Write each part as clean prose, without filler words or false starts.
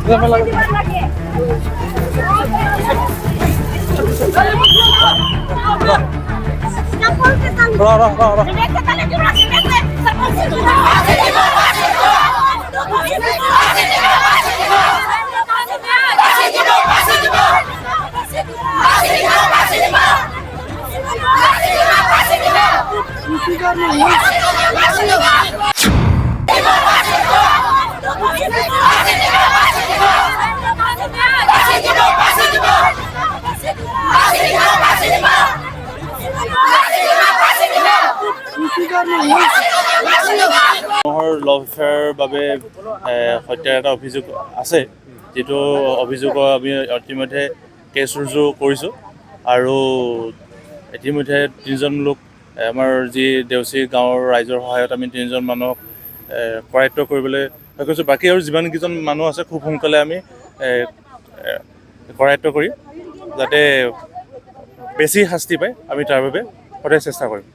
Love এফেয়াৰৰ বাবে হত্যাৰ এটা অভিযোগ আছে, যিটো অভিযোগৰ আমি ইতিমধ্যে কেছ ৰুজু কৰিছোঁ আৰু ইতিমধ্যে 3জন লোক আমাৰ যি দেউচি গাঁৱৰ ৰাইজৰ সহায়ত আমি 3জন মানুহক কৰায়ত্ব কৰিবলৈ কৈছোঁ। বাকী আৰু যিমানকেইজন মানুহ আছে খুব সোনকালে আমি কৰায়ত্ব কৰি যাতে বেছি শাস্তি পায় আমি তাৰ বাবে সদায় চেষ্টা কৰিম।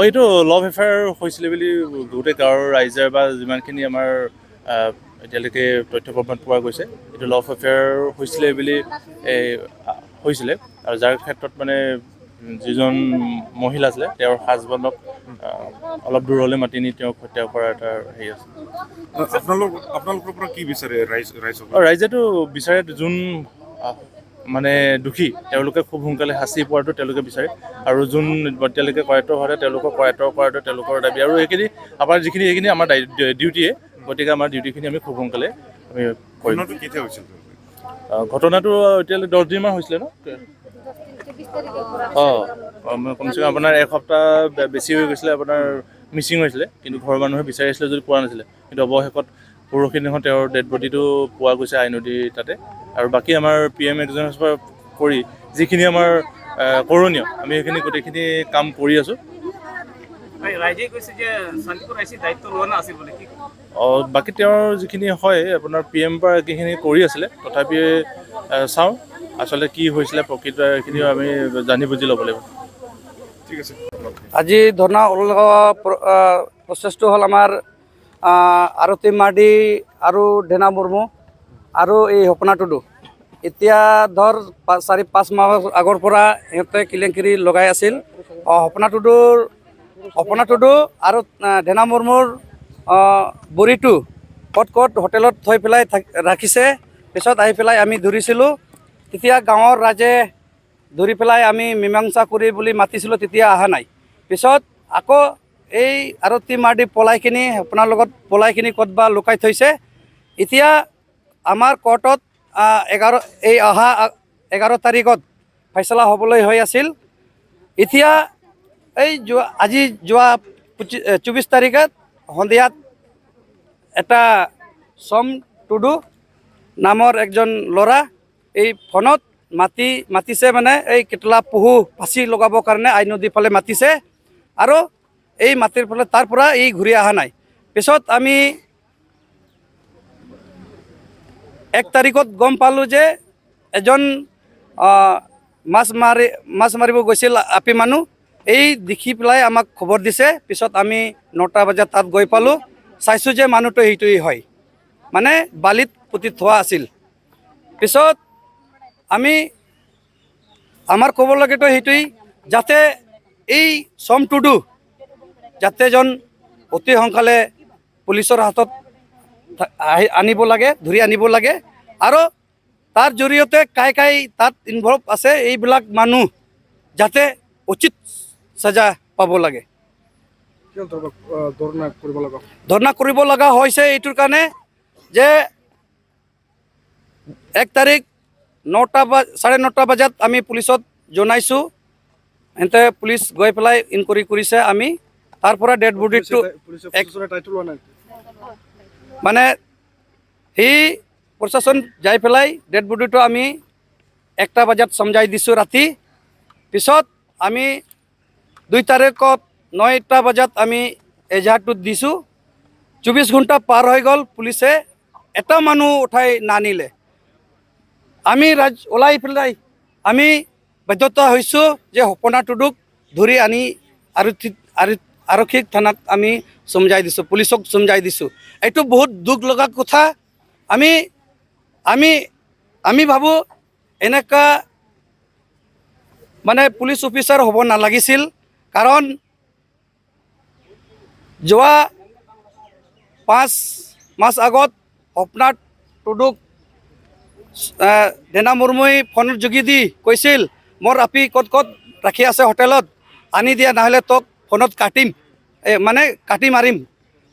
এইটো লভ এফেয়াৰ হৈছিলে বুলি গোটেই গাঁৱৰ ৰাইজে বা যিমানখিনি আমাৰ এতিয়ালৈকে তথ্য প্ৰমাণ পোৱা গৈছে, এইটো লভ এফেয়াৰ হৈছিলে বুলি হৈছিলে আৰু যাৰ ক্ষেত্ৰত মানে যিজন মহিলা আছিলে তেওঁৰ হাজবেণ্ডক অলপ দূৰলৈ মাতি নি তেওঁক হত্যা কৰাৰ এটা হেৰি আছে। আপোনালোকৰ পৰা কি বিচাৰে ৰাইজেতো বিচাৰে যোন মানে দোষী তেওঁলোকে খুব সোনকালে শাস্তি পোৱাটো তেওঁলোকে বিচাৰে আৰু যোন এতিয়ালৈকে কৰায়ত্ব হোৱা তেওঁলোকক কৰায়ত্ব কৰাটো তেওঁলোকৰ দাবী আৰু এইখিনি আমাৰ এইখিনি আমাৰ ডিউটিয়ে, গতিকে আমাৰ ডিউটিখিনি আমি খুব সোনকালে আমি কৰিম। ঘটনাটো এতিয়ালৈ 10 দিনমান হৈছিলে ন? কমচে কম আপোনাৰ এসপ্তাহ বেছি হৈ গৈছিলে, আপোনাৰ মিচিং হৈছিলে, কিন্তু ঘৰৰ মানুহে বিচাৰি আছিলে যদি পোৱা নাছিলে, কিন্তু অৱশেষত পৰহি দিনাখন তেওঁৰ ডেড বডিটো পোৱা গৈছে আইনদী তাতে। আৰু বাকী আমাৰ PM এক্সিকিউটিভৰ পৰা কৰি যিখিনি আমাৰ কৰণীয় আমি সেইখিনি গোটেইখিনি কাম কৰি আছোঁ। বাকী তেওঁৰ যিখিনি হয় আপোনাৰ PM পৰা যিখিনি কৰি আছিলে, তথাপি চাওঁ আচলতে কি হৈছিলে প্ৰকৃত এইখিনি আমি জানি বুজি ল'ব লাগিব। ঠিক আছে। আজি ধৰ্ণা প্ৰচেছটো হ'ল আমাৰ আৰতী মাৰ্ডি আৰু ধেনা মুৰ্মু আৰু এই সপনা টুডু। এতিয়া ধৰ 4-5 মাহ আগৰ পৰা সিহঁতে কিলেংকিৰি লগাই আছিল। সপনা টুডু আৰু ধেনা মুৰ্মুৰ বুঢ়ীটো ক'ত হোটেলত থৈ পেলাই ৰাখিছে। পিছত আহি পেলাই আমি ধৰিছিলোঁ, তেতিয়া গাঁৱৰ ৰাইজে ধৰি পেলাই আমি মীমাংসা কৰি বুলি মাতিছিলোঁ, তেতিয়া অহা নাই। পিছত আকৌ এই আৰতী মাৰ্ডি পলাইখিনি আপোনাৰ লগত পলাইখিনি ক'তবা লুকাই থৈছে। এতিয়া আমাৰ কোৰ্টত অহা 11 তাৰিখত ফেচলা হ'বলৈ হৈ আছিল। এতিয়া আজি যোৱা 24 তাৰিখত সন্ধিয়াত এটা চম টুডু নামৰ একজন ল'ৰা এই ফোনত মাতিছে, মানে এই কেটলা পহু ফাঁচি লগাবৰ কাৰণে আইনদী ফালে মাতিছে আৰু এই মাটিৰ ফালে তাৰ পৰা এই ঘূৰি অহা নাই। পিছত আমি 1 তাৰিখত গম পালোঁ যে এজন মাছ মাৰিব গৈছিল আপী মানুহ, এই দেখি পেলাই আমাক খবৰ দিছে। পিছত আমি 9টা বজাত তাত গৈ পালোঁ, চাইছোঁ যে মানুহটো সেইটোৱেই হয়, মানে বালিত পুতি থোৱা আছিল। পিছত আমাৰ ক'ব লাগেতো সেইটোৱেই, যাতে এই চম টুডু যাতে অতি সোনকালে পুলিচৰ হাতত ধৰি আনিব লাগে আৰু তাৰ জৰিয়তে কাই তাত ইনভলভ আছে এইবিলাক মানুহ যাতে উচিত সাজা পাব লাগে। ধৰ্ণা কৰিব লগা হৈছে এইটোৰ কাৰণে যে 1 তাৰিখ 9:30 বজাত আমি পুলিচত জনাইছোঁ। এতে পুলিচ গৈ পেলাই ইনকুৱাৰী কৰিছে। আমি তাৰ পৰা ডেড বডিটো মানে সেই প্ৰশাসন যাই পেলাই ডেড বডিটো আমি 1টা বজাত সমজাই দিছোঁ ৰাতি। পিছত আমি 2 তাৰিখত 9টা বজাত আমি এজাহাৰটো দিছোঁ। 24 ঘণ্টা পাৰ হৈ গ'ল, পুলিচে এটা মানুহ উঠাই নানিলে। আমি ওলাই পেলাই আমি বাধ্যতা হৈছোঁ যে সপনা টুডুক ধৰি আনি আৰক্ষী থানাত আমি সমজাই দিছোঁ, পুলিচক সমজাই দিছোঁ। এইটো বহুত দুখ লগা কথা আমি আমি আমি ভাবোঁ এনেকুৱা মানে পুলিচ অফিচাৰ হ'ব নালাগিছিল, কাৰণ যোৱা 5 মাস আগত স্বপ্নাথ টুডুক দেনা মুৰ্মুই ফোনৰ যোগেদি কৈছিল, মোৰ আপি ক'ত ক'ত ৰাখি আছে হোটেলত, আনি দিয়া, নহ'লে তোক ফোনত কাটিম, মানে কাটি মাৰিম।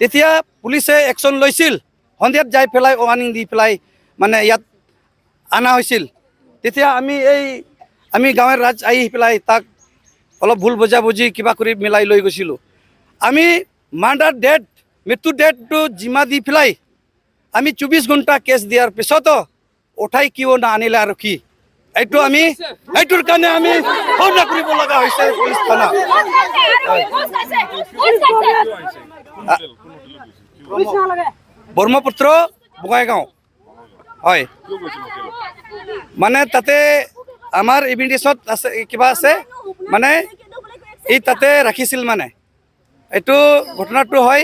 তেতিয়া পুলিচে একশ্যন লৈছিল, সন্ধিয়াত যাই পেলাই ৱাৰ্ণিং দি পেলাই মানে ইয়াত অনা হৈছিল। তেতিয়া আমি গাঁৱৰ ৰাইজ আহি পেলাই তাক অলপ ভুল বুজাবুজি কিবা কৰি মিলাই লৈ গৈছিলোঁ। আমি মাৰ্ডাৰ ডেট, মৃত্যু ডেটটো জিম্মা দি পেলাই আমি 24 ঘণ্টা কেছ দিয়াৰ পিছতো উঠাই কিয় নানিলে আৰক্ষী, এইটোৰ কাৰণে আমি সহ্য কৰিব লগা হৈছে পুলিচ থানা। ব্ৰহ্মপুত্ৰ বঙাইগাঁও হয়, মানে তাতে আমাৰ এভিডেন্সত আছে, কিবা আছে মানে এই তাতে ৰাখিছিল। মানে এইটো ঘটনাটো হয়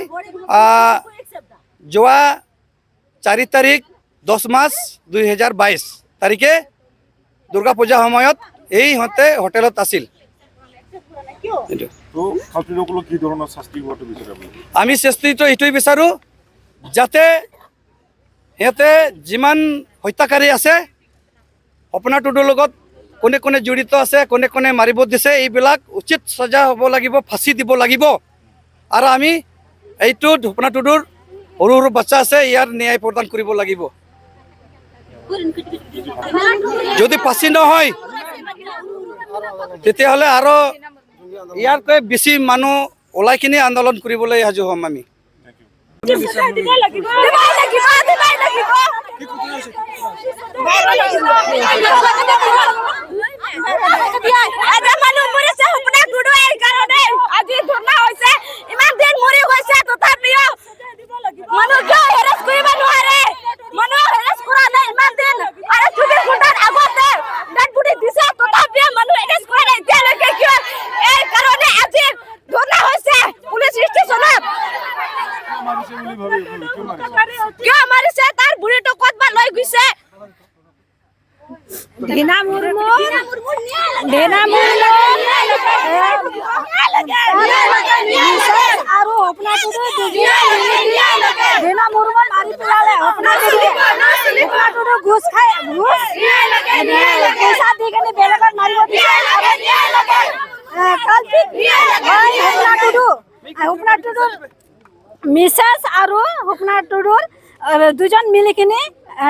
যোৱা 4 তাৰিখ 10 মাৰ্চ 2022 তাৰিখে দুৰ্গা পূজাৰ সময়ত ইহঁতে হোটেলত আছিল। আমি শাস্তিটো এইটোৱে বিচাৰোঁ, যাতে সিহঁতে যিমান হত্যাকাৰী আছে, স্বপ্নাথ টুডুৰ লগত কোনে কোনে জড়িত আছে, কোনে কোনে মাৰিব দিছে, এইবিলাক উচিত সজা হ'ব লাগিব, ফাঁচি দিব লাগিব। আৰু আমি এইটোত স্বপ্নাথ টুডুৰ সৰু সৰু বাচ্চা আছে, ইয়াৰ ন্যায় প্ৰদান কৰিব লাগিব। যদি ফাঁচি নহয় তেতিয়াহ'লে আৰু ইয়াতকৈ বেছি মানুহ ওলাই কিনে আন্দোলন কৰিবলৈ সাজু হ'ম আমি। ঢেনা মুৰ্মু আৰু স্বপ্নাথ ঢেনা মুৰ্মু মাৰি পেলালে। স্বপ্নাথ ঘুষ খাই পইচা দি কিনে বেলেগত মাৰিব দিছে। স্বপ্নাথ টুডুৰ মিছেছ আৰু স্বপ্নাথ টুডুৰ দুজন মিলি কিনে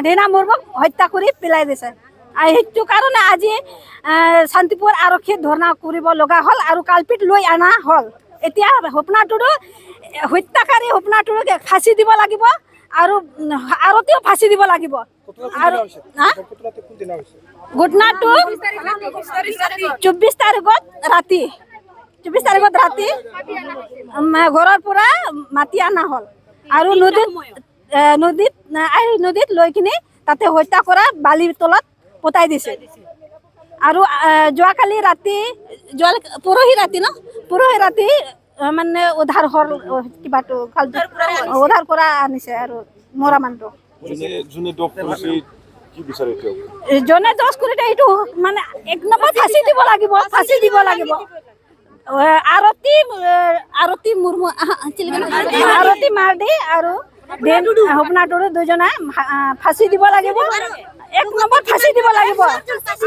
ঢেনা মুৰ্মুক হত্যা কৰি পেলাই দিছে। সেইটো কাৰণে আজি শান্তিপুৰ আৰক্ষীত ধৰ্ণা কৰিব লগা হ'ল আৰু কালপিট লৈ অনা হ'ল। এতিয়া স্বপ্নাথ টুডু হত্যাকাৰী স্বপ্নাথ টুডুক ফাঁচি দিব লাগিব আৰু আৰতীও ফাঁচি দিব লাগিব। আৰু ঘটনাটো 24 তাৰিখত ৰাতি ঘৰৰ পৰা মাতি অনা হ'ল আৰু নদীত লৈ কিনে তাতে হত্যা কৰা বালিৰ তলত পতাই দিছে। আৰু যোৱাকালি ৰাতি পৰহি ৰাতি মানে উদ্ধাৰ হ'ল, কিবাটো উদ্ধাৰ কৰা আনিছে আৰু মৰা মানুহটো। জনে দোষ কৰিলে এইটো মানে 1 নম্বৰ ফাঁচি দিব লাগিব। আৰতী মুৰ্মু, আৰতী মাৰ্ডি আৰু স্বপ্নাথ টুডু দুজনে ফাঁচি দিব লাগিব, 1 নম্বৰ ফাঁচি দিব লাগিব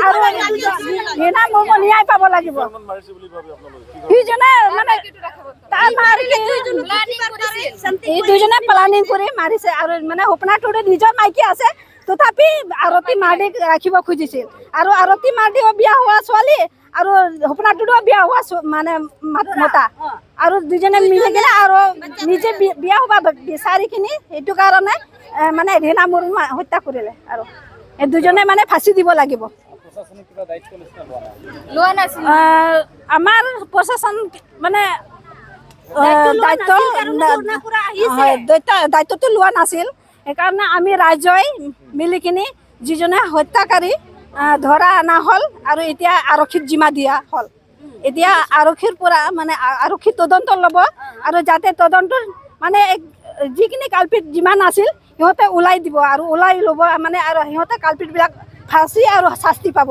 আৰু ঢেনা মুৰ্মু ন্যায় পাব লাগিব। দুজনে মানে এই দুজনে প্লানিং কৰি মাৰিছে আৰু মানে স্বপ্নাথ টুডু নিজৰ মাইকী আছে, তথাপি আৰতী মাৰ্ডিক ৰাখিব খুজিছিল। আৰু আৰতী মাৰ্ডিও বিয়া হোৱা ছোৱালী আৰু স্বপ্নাথ টুডুও বিয়া হোৱা মানে মতা, আৰু দুজনে মিলি কিনে আৰু নিজে বিয়া হ'ব বিচাৰি কিনি সেইটো কাৰণে মানে ঢেনা মুৰ্মু হত্যা কৰিলে। আৰু এই দুজনে মানে ফাঁচি দিব লাগিব। আমাৰ প্ৰশাসন মানে দায়িত্বটো লোৱা নাছিল। সেইকাৰণে আমি ৰাইজই মিলি কিনি যিজনে হত্যাকাৰী ধৰা অনা হ'ল আৰু এতিয়া আৰক্ষীত জিম্মা দিয়া হ'ল। এতিয়া আৰক্ষীৰ পৰা মানে আৰক্ষী তদন্ত ল'ব আৰু যাতে তদন্তৰ মানে যিখিনি কালপিত যিমান আছিল সিহঁতে ওলাই দিব আৰু ওলাই ল'ব মানে আৰু সিহঁতে কালপিটবিলাক ফাঁচি আৰু শাস্তি পাব